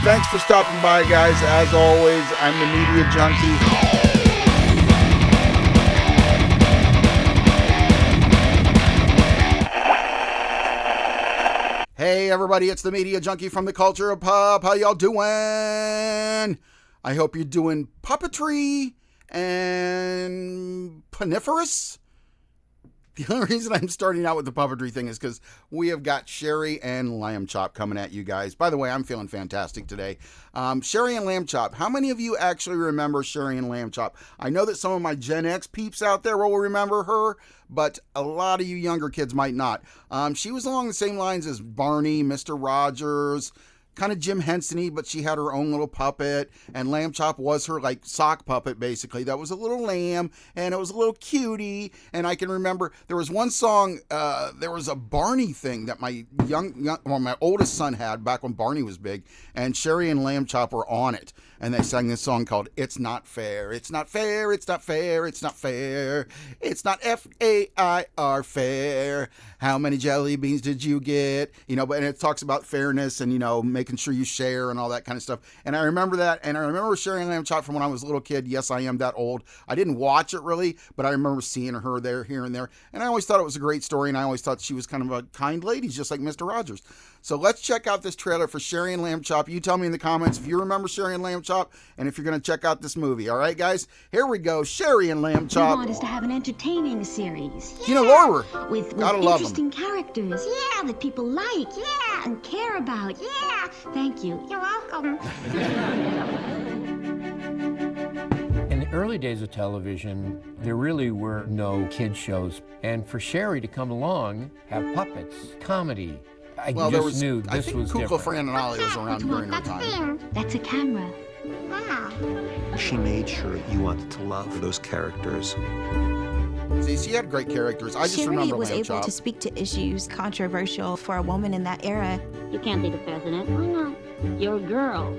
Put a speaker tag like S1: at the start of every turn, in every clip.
S1: Thanks for stopping by, guys. As always, I'm the Media Junkie. Hey everybody, it's the Media Junkie from the Culture of Pop. How y'all doing? I hope you're doing puppetry and paniferous. The only reason I'm starting out with the puppetry thing is because we have got Shari and Lamb Chop coming at you guys. By the way, I'm feeling fantastic today. Shari and Lamb Chop. How many of you actually remember Shari and Lamb Chop? I know that some of my Gen X peeps out there will remember her, but a lot of you younger kids might not. She was along the same lines as Barney, Mr. Rogers, kind of Jim Henson-y, but she had her own little puppet, and Lamb Chop was her like sock puppet basically. That was a little lamb, and it was a little cutie. And I can remember there was one song, there was a Barney thing that my my oldest son had back when Barney was big, and Shari and Lamb Chop were on it, and they sang this song called "It's Not Fair, It's Not Fair, It's Not Fair, It's Not Fair, It's Not F-A-I-R fair. How many jelly beans did you get?" You know, but and it talks about fairness and, you know, making sure you share and all that kind of stuff. And I remember that, and I remember Shari and Lamb Chop from when I was a little kid. Yes, I am that old. I didn't watch it really, but I remember seeing her there, here and there. And I always thought it was a great story, and I always thought she was kind of a kind lady, just like Mr. Rogers. So let's check out this trailer for Shari and Lamb Chop. You tell me in the comments if you remember Shari and Lamb Chop, and if you're going to check out this movie. All right, guys? Here we go. Shari and Lamb Chop.
S2: We want us to have an entertaining series.
S1: You know, Laura.
S2: With interesting characters. Yeah, that people like. Yeah, and care about. Yeah. Thank you. You're welcome.
S3: In the early days of television, there really were no kids shows. And for Shari to come along, have puppets, comedy, I knew this was
S1: Kukla,
S3: different.
S1: Fran, and Ollie was around during her time.
S2: That's a camera.
S4: Wow. She made sure you wanted to love those characters.
S1: See, she had great characters. I just
S5: Shari
S1: remember
S5: was
S1: Lamb
S5: able
S1: Chop.
S5: to speak to issues controversial for a woman in that era.
S6: You can't be the president. Why not? You're a girl.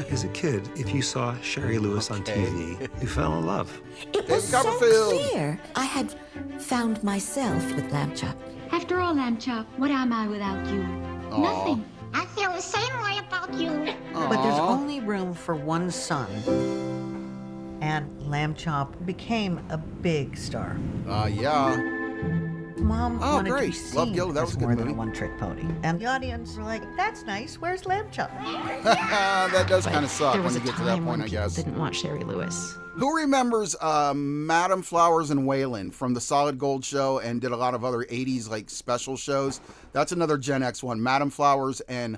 S4: As a kid, if you saw Shari Lewis on TV, you fell in love.
S7: It was so clear. I had found myself with Lamb Chop.
S2: After all, Lamb Chop, what am I without you?
S1: Aw.
S2: Nothing.
S6: I feel the same way about you.
S8: But there's only room for one son. And Lamb Chop became a big star.
S1: Yeah.
S8: Mom
S1: Oh,
S8: wanted to be
S1: great.
S8: seen
S1: Love Gilda. That was
S8: as
S1: a good
S8: more than a
S1: movie.
S8: one-trick pony. And the audience were like, "That's nice. Where's Lamb Chop?"
S1: That does kind of suck when you get to that point, I guess.
S9: Didn't want Shari Lewis.
S1: Who remembers Madam Flowers and Waylon from the Solid Gold show and did a lot of other 80s like special shows? That's another Gen X one. Madam Flowers and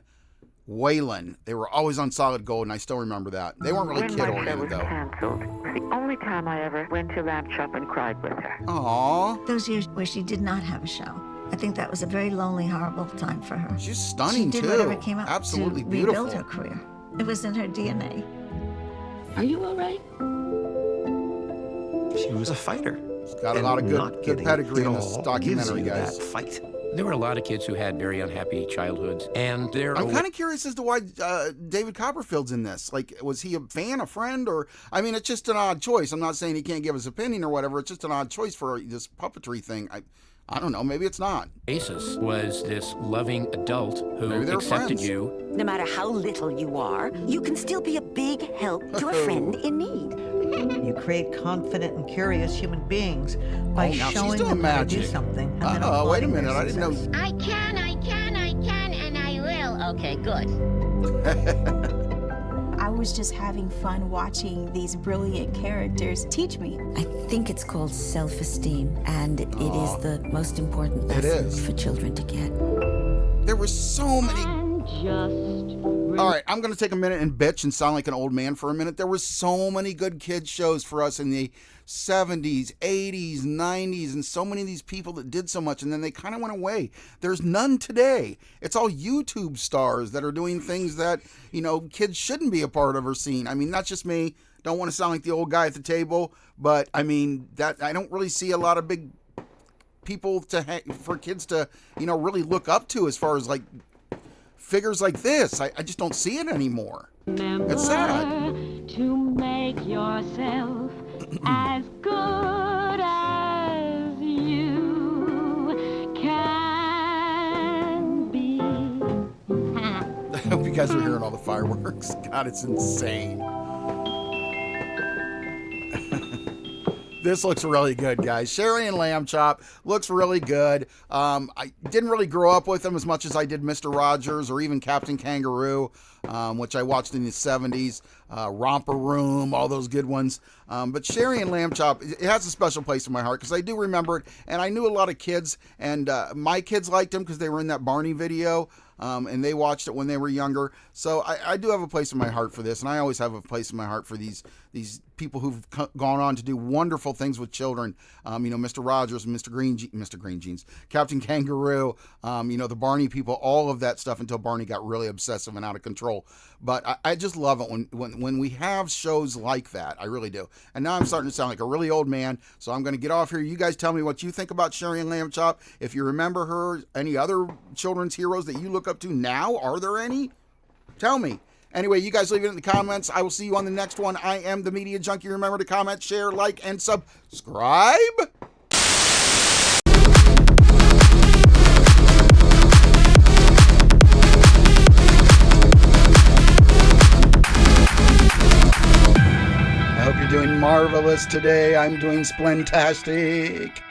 S1: Waylon. They were always on Solid Gold, and I still remember that. They weren't really kid-oriented, though.
S10: Canceled. It's the only time I ever went to Lamb Chop and cried with her.
S1: Aww.
S5: Those years where she did not have a show. I think that was a very lonely, horrible time for her.
S1: She's stunning,
S5: she did
S1: too.
S5: whatever came up
S1: Absolutely
S5: to
S1: beautiful.
S5: rebuild her career. It was in her DNA.
S6: Are you all right?
S4: She was a fighter.
S1: She's got a
S4: And
S1: lot of
S4: not
S1: good
S4: getting
S1: pedigree
S4: it
S1: in this
S4: all
S1: documentary,
S4: gives you
S1: guys.
S4: that fight.
S3: There were a lot of kids who had very unhappy childhoods, and they're
S1: I'm kind of curious as to why David Copperfield's in this. Like, was he a fan, a friend, or... I mean, it's just an odd choice. I'm not saying he can't give his opinion or whatever. It's just an odd choice for this puppetry thing. I don't know. Maybe it's not.
S3: Asus was this loving adult who
S1: Maybe they were
S3: accepted
S1: friends.
S3: you.
S7: No matter how little you are, you can still be a big help to a friend in need.
S8: You create confident and curious human beings by
S1: Oh, now she's
S8: showing
S1: doing
S8: them how to do
S1: magic.
S8: something. And then
S1: Uh-oh, wait a
S8: applauding their
S1: minute. I didn't know...
S8: success.
S6: I can, and I will. Okay, good.
S5: I was just having fun watching these brilliant characters teach me.
S7: I think it's called self-esteem, and it is the most important
S1: It
S7: lesson
S1: is.
S7: for children to get.
S1: There were so many...
S6: And just...
S1: All right, I'm going to take a minute and bitch and sound like an old man for a minute. There were so many good kids shows for us in the 70s, 80s, 90s, and so many of these people that did so much, and then they kind of went away. There's none today. It's all YouTube stars that are doing things that, you know, kids shouldn't be a part of or seen. I mean, not just me. Don't want to sound like the old guy at the table, but I mean, that I don't really see a lot of big people for kids to, you know, really look up to as far as like figures like this. I just don't see it anymore. It's sad.
S6: To make yourself as good as you can be.
S1: guys are hearing all the fireworks. God, it's insane. This looks really good, guys. Shari and Lamb Chop looks really good. I didn't really grow up with them as much as I did Mr. Rogers or even Captain Kangaroo, which I watched in the 70s. Romper Room, all those good ones. But Shari and Lamb Chop, it has a special place in my heart because I do remember it. And I knew a lot of kids, and my kids liked them because they were in that Barney video. And they watched it when they were younger. So I do have a place in my heart for this, and I always have a place in my heart for these people who've gone on to do wonderful things with children. Mr. Rogers, Mr. Green Jeans, Captain Kangaroo, the Barney people, all of that stuff until Barney got really obsessive and out of control. But I just love it when we have shows like that. I really do. And now I'm starting to sound like a really old man, so I'm going to get off here. You guys tell me what you think about Shari and Lamb Chop. If you remember her, any other children's heroes that you look up to now, are there any? Tell me. Anyway, you guys leave it in the comments. I will see you on the next one. I am the Media Junkie. Remember to comment, share, like, and subscribe. I hope you're doing marvelous today. I'm doing splentastic.